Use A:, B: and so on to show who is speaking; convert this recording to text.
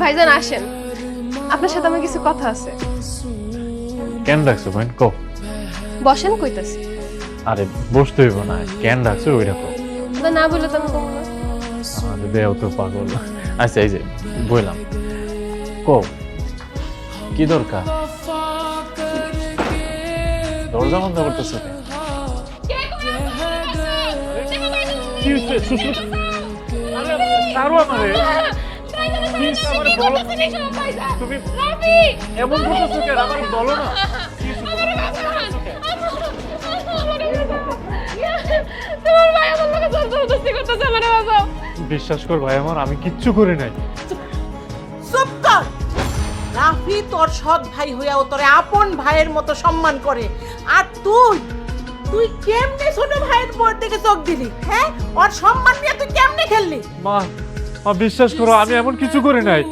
A: ভাইজান আসেন, আপনার সাথে আমার কিছু কথা আছে।
B: কেন ডাকছো বোন কো?
A: বসেন কইতাছি।
B: আরে বসতে হইব না, কেন ডাকছো ওইটা কো।
A: না বললে তো আমি কমো না।
B: আরে দেও তো পাগল। আচ্ছা এই যে বললাম কো, কি দরকার? দরজা বন্ধ করতেছো কেন? কি হচ্ছে? আরে তারও আমারে তুমি এমন করতেছো কেন? আমার বলো না। বিশ্বাস কর ভাই আমার, আমি কিচ্ছু করি নাই।
C: চুপ কর। রাফি তোর সৎ ভাই হইয়াও তোরে আপন ভাইয়ের মতো সম্মান করে, আর তুই কেমনে ছোট ভাইয়ের বোর দিকে চোখ দিলি? হ্যাঁ, ওর সম্মান নিয়ে তুই কেমনে খেললি?
B: মা, বিশ্বাস করো আমি এমন কিছু করি নাই।